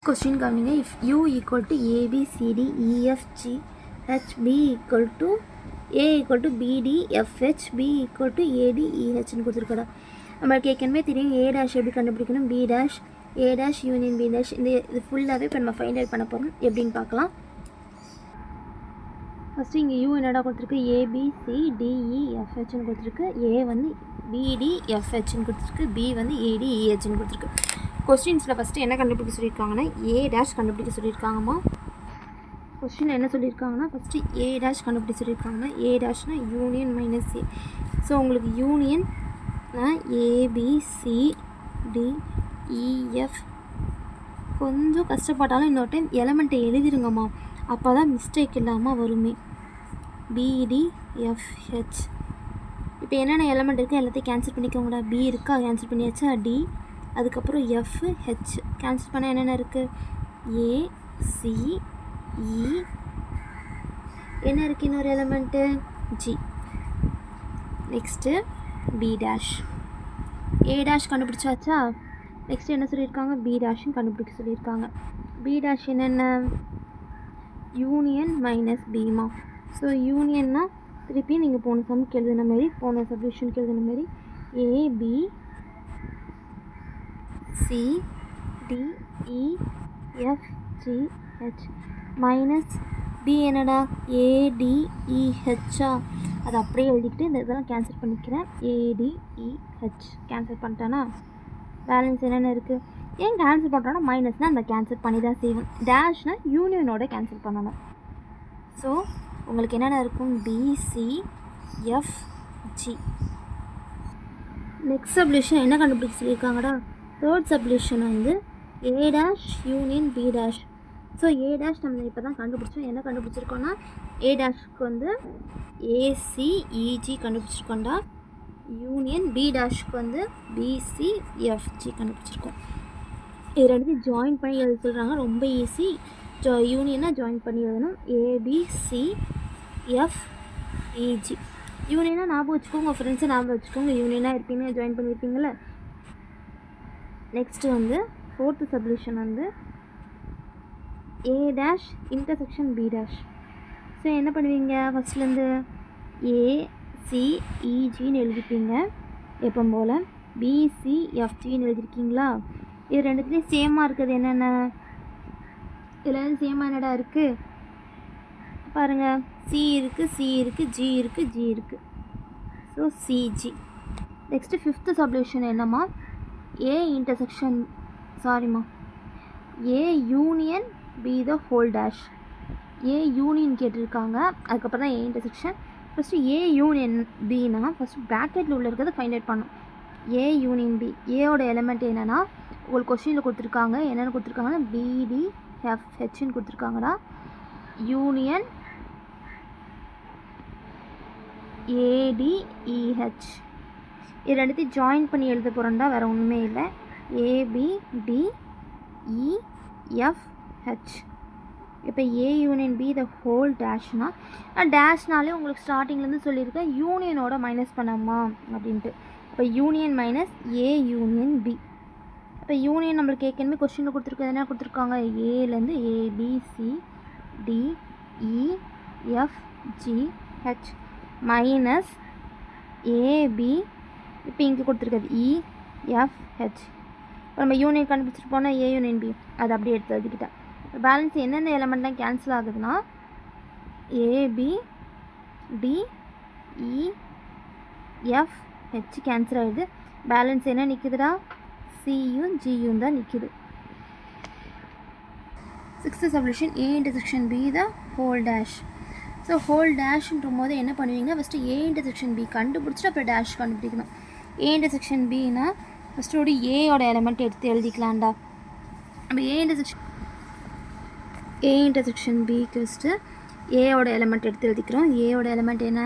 Question கவனிங்க. If U equal to A, B, C, D, E, F, G, H, B equal to A equal to B, D, F, H, B equal to A, D, E, H ன்னு கொடுத்துருக்கடா. நம்மளுக்கு ஏற்கனவே தெரியும் A dash எப்படி கண்டுபிடிக்கணும், B dash, A dash union B dash. இது ஃபுல்லாகவே இப்போ நம்ம ஃபைண்ட் அவுட் பண்ண போகிறோம். எப்படின்னு பார்க்கலாம். ஃபஸ்ட்டு இங்கே U என்னடா கொடுத்துருக்கு, A, B, C, D, E, F, Hன்னு கொடுத்துருக்கு. A வந்து B, D, F, Hன்னு கொடுத்துருக்கு. B வந்து A, D, E, Hன்னு கொடுத்துருக்கு. கொஸ்டின்ஸில் ஃபஸ்ட்டு என்ன கண்டுபிடிக்க சொல்லியிருக்காங்கன்னா ஏ டேஷ் கண்டுபிடிக்க சொல்லியிருக்காங்கம்மா. கொஸ்டின் என்ன சொல்லியிருக்காங்கன்னா ஃபஸ்ட்டு ஏ டேஷ் கண்டுபிடிக்க சொல்லியிருக்காங்கன்னா ஏ டேஷ்னா யூனியன் மைனஸ் ஏ. ஸோ உங்களுக்கு யூனியன்னா ABCDEF கொஞ்சம் கஷ்டப்பட்டாலும் இன்னொரு டைம் எலமெண்ட்டை எழுதிருங்கம்மா, அப்போ தான் மிஸ்டேக் இல்லாமல் வருமே. BDFH இப்போ என்னென்ன எலமெண்ட் இருக்குது எல்லாத்தையும் கேன்சல் பண்ணிக்கோங்கடா. B இருக்கா, கேன்சல் பண்ணியாச்சா. D அதுக்கப்புறம் FH கேன்சல் பண்ணால் என்னென்ன இருக்குது, AC என்ன இருக்குது இன்னொரு element G. Next B dash, A dash கண்டுபிடிச்சாச்சா. நெக்ஸ்ட்டு என்ன சொல்லியிருக்காங்க, B டேஷும் கண்டுபிடிக்க சொல்லியிருக்காங்க. B டேஷ் என்னென்ன யூனியன் மைனஸ் பிமா. ஸோ யூனியன்னா திருப்பி நீங்கள் போன சம்க்கு எழுதின மாதிரி, போன சப்டிவிஷனுக்கு எழுதின மாதிரி ABCDEFGH மைனஸ் B என்னடா ADEHஆ. அதை அப்படியே எழுதிக்கிட்டு இந்த இதெல்லாம் கேன்சல் பண்ணிக்கிறேன். ADEH கேன்சல் பண்ணிட்டேன்னா பேலன்ஸ் என்னென்ன இருக்குது. ஏன் கேன்சல் பண்ணுறோன்னா மைனஸ்னால் அந்த கேன்சல் பண்ணி தான் செய்வோம். டேஷ்னால் யூனியனோட கேன்சல் பண்ணணும். ஸோ உங்களுக்கு என்னென்ன இருக்கும், BCFG. நெக்ஸ்ட் சப்டிவிஷன் என்ன கண்டுபிடிக்க சொல்லியிருக்காங்கடா. தேர்ட் சப்டிவிஷன் வந்து A dash union B dash. So A dash நம்ம இப்போ தான் கண்டுபிடிச்சோம். என்ன கண்டுபிடிச்சிருக்கோன்னா A டேஷ்க்கு வந்து ACEG கண்டுபிடிச்சிருக்கோண்டா. யூனியன் B டேஷ்க்கு வந்து BCFG கண்டுபிடிச்சிருக்கோம். இது ரெண்டுத்தையும் ஜாயின் பண்ணி எழுத சொல்கிறாங்க. ரொம்ப ஈஸி. யூனியனாக ஜாயின் பண்ணி எழுதணும். ABCFEG. யூனியனாக ஞாபகம் வச்சுக்கோங்க, உங்கள் ஃப்ரெண்ட்ஸை ஞாபகம் வச்சுக்கோங்க. யூனியனாக இருப்பீங்க, ஜாயின் பண்ணியிருப்பீங்கள. நெக்ஸ்ட்டு வந்து ஃபோர்த்து சப்டிவிஷன் வந்து A dash intersection B dash. So என்ன பண்ணுவீங்க, ஃபஸ்ட்லேருந்து ACEGன்னு எழுதிப்பீங்க எப்போ போல். BCFGன்னு எழுதிருக்கீங்களா. இது ரெண்டுத்துலேயும் சேமாக இருக்குது என்னென்ன, இதில் சேமாக என்னடா இருக்குது பாருங்கள். C இருக்குது, C இருக்குது, G இருக்குது, G இருக்குது. So CG. Next fifth subdivision என்னம்மா, A இன்டர்செக்ஷன் சாரிம்மா A union B the whole dash. A union கேட்டிருக்காங்க, அதுக்கப்புறம் தான் A intersection. First A union Bனா ஃபஸ்ட்டு ப்ராக்கெட்டில் உள்ள இருக்கிறத ஃபைண்ட் அவுட் பண்ணணும். A union B. ஏயோட எலிமெண்ட் என்னென்னா உங்களுக்கு கொஸ்டினில் கொடுத்துருக்காங்க. என்னென்னு கொடுத்துருக்காங்கன்னா BDFHன்னு கொடுத்துருக்காங்கடா. Union ADEH. இது ரெண்டுத்தையும் ஜாயின் பண்ணி எழுத போகிறோம்டா, வேறு ஒன்றுமே இல்லை. ABDEFH. இப்போ A union B the whole டேஷ்னா, டேஷ்னாலே உங்களுக்கு ஸ்டார்டிங்லேருந்து சொல்லியிருக்கேன் யூனியனோட மைனஸ் பண்ணாமா அப்படின்ட்டு. இப்போ union minus A union B. இப்போ யூனியன் நம்மளுக்கு ஏற்கனவே கொஸ்டினில் கொடுத்துருக்கது என்ன கொடுத்துருக்காங்க, ஏலேருந்து ABCDEFGH மைனஸ் AB இப்போ இங்கே கொடுத்துருக்காது EFH. இப்போ நம்ம யூனியன் கண்டுபிடிச்சிட்டு போனால் A யூனியன் B அதை அப்படியே எடுத்து எழுதிக்கிட்டேன். பேலன்ஸ் எந்தெந்த எலமெண்ட்லாம் கேன்சல் ஆகுதுன்னா ABDEFH கேன்சல் ஆகிடுது. பேலன்ஸ் என்ன நிற்குதுடா, Cயும் Gயும் தான் நிற்குது. Sixth subdivision A intersection B the whole dash. So whole டேஷ்ன்ற போது என்ன பண்ணுவீங்கன்னா ஃபஸ்ட்டு A இன்டர்செக்ஷன் B கண்டுபிடிச்சிட்டு அப்புறம் டேஷ் கண்டுபிடிக்கணும். A இன்டர்செக்ஷன் Bனா ஃபஸ்ட்டோட ஏயோட எலமெண்ட் எடுத்து எழுதிக்கலாம்டா. நம்ம A இன்டர்செக்ஷன் Bக்கு ஃபஸ்ட்டு ஏயோட எலமெண்ட் எடுத்து எழுதிக்கிறோம். ஏயோட எலமெண்ட் என்ன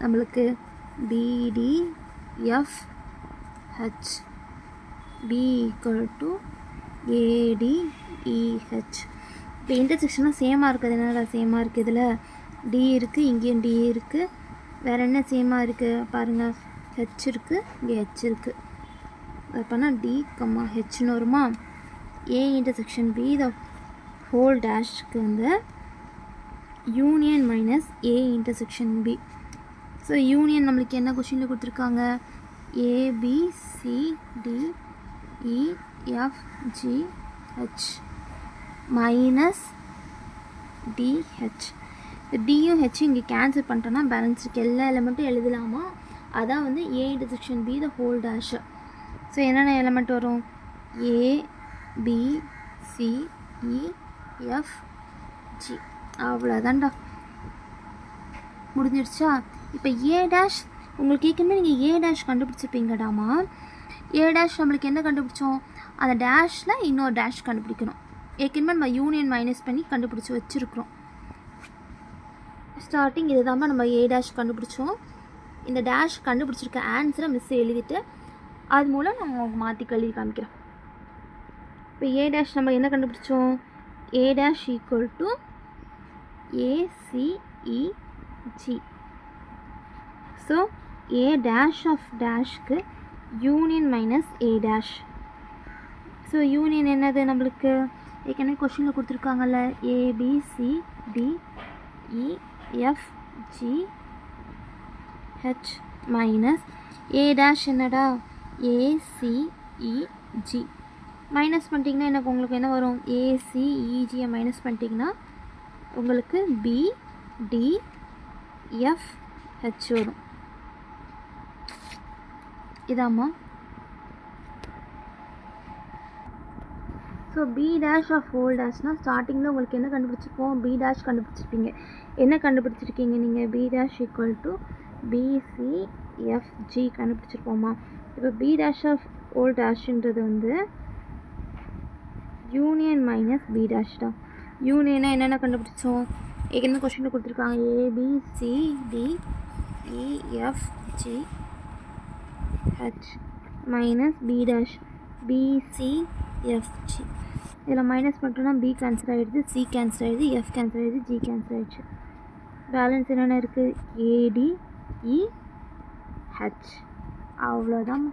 நம்மளுக்கு BDFH. B equal to ADEH. இப்போ இன்டர்செக்ஷனாக சேமாக இருக்குது. என்னடா சேமாக இருக்குது, இதில் D இருக்குது, இங்கேயும் D இருக்குது. வேறு என்ன சேமாக இருக்குது பாருங்கள், H இருக்குது, இங்கே H இருக்குது. அது பண்ணால் D, Hன்னு வருமா. A intersection B the whole dashக்கு வந்து union minus A intersection B. So union நம்மளுக்கு என்ன கொஷினில் கொடுத்துருக்காங்க, ABCDEFGH மைனஸ் DH. டியும் ஹெச் இங்கே கேன்சல் பண்ணிட்டோன்னா பேலன்ஸ் இருக்குது, எல்லா எலிமெண்ட்டும் எழுதலாமா, அதான் வந்து A intersection B the whole dash. So என்னென்ன எலிமெண்ட் வரும், ABCEFG, அவ்வளோதான்டா, முடிஞ்சிடுச்சா. இப்போ A டேஷ் உங்களுக்கு கேட்குமே, நீங்கள் A டேஷ் கண்டுபிடிச்சிருப்பீங்கடாமா. A டேஷ் நம்மளுக்கு என்ன கண்டுபிடிச்சோம், அந்த டேஷில் இன்னொரு டேஷ் கண்டுபிடிக்கணும். ஏற்கனவே நம்ம யூனியன் மைனஸ் பண்ணி கண்டுபிடிச்சி வச்சுருக்குறோம். ஸ்டார்டிங் இது தான் நம்ம A டேஷ் கண்டுபிடிச்சோம். இந்த டேஷ் கண்டுபிடிச்சிருக்க ஆன்சரை மிஸ் எழுதிட்டு அது மூலம் நம்ம மாற்றி எழுதி காமிக்கிறோம். இப்போ A டேஷ் நம்ம என்ன கண்டுபிடிச்சோம், A dash equal to ACEG. So A dash of டேஷ்க்கு union minus A dash. So union என்னது நம்மளுக்கு ஏற்கனவே கொஷினில் கொடுத்துருக்காங்கல்ல, ABCDEFGH மைனஸ் A டேஷ் என்னடா ACEG. மைனஸ் பண்ணிட்டீங்கன்னா எனக்கு உங்களுக்கு என்ன வரும், ACEGயை மைனஸ் பண்ணிட்டீங்கன்னா உங்களுக்கு BDFH வரும். இதாம்மா. So B dash of whole டேஷ்னால் ஸ்டார்டிங்கில் உங்களுக்கு என்ன கண்டுபிடிச்சிருப்போம், B டேஷ் கண்டுபிடிச்சிருப்பீங்க. என்ன கண்டுபிடிச்சிருக்கீங்க நீங்கள், B dash equal to BCFG கண்டுபிடிச்சிருப்போமா. இப்போ B டேஷ் ஆஃப் ஹோல் டேஷ்ன்றது வந்து யூனியன் மைனஸ் B டேஷ் தான். யூனியனாக என்னென்ன கண்டுபிடிச்சோம், ஏற்கனவே கொஸ்டினில் கொடுத்துருக்காங்க, ABCDEFGH minus B dash BCFG. இதில் மைனஸ் பண்ணிட்டோன்னா B கேன்சல் ஆகிடுது, C கேன்சல் ஆகிடுது, F கேன்சல் ஆகிடுது, G கேன்சல் ஆகிடுச்சு. பேலன்ஸ் என்னென்ன இருக்குது, ADEH. அவ்வளோதான்.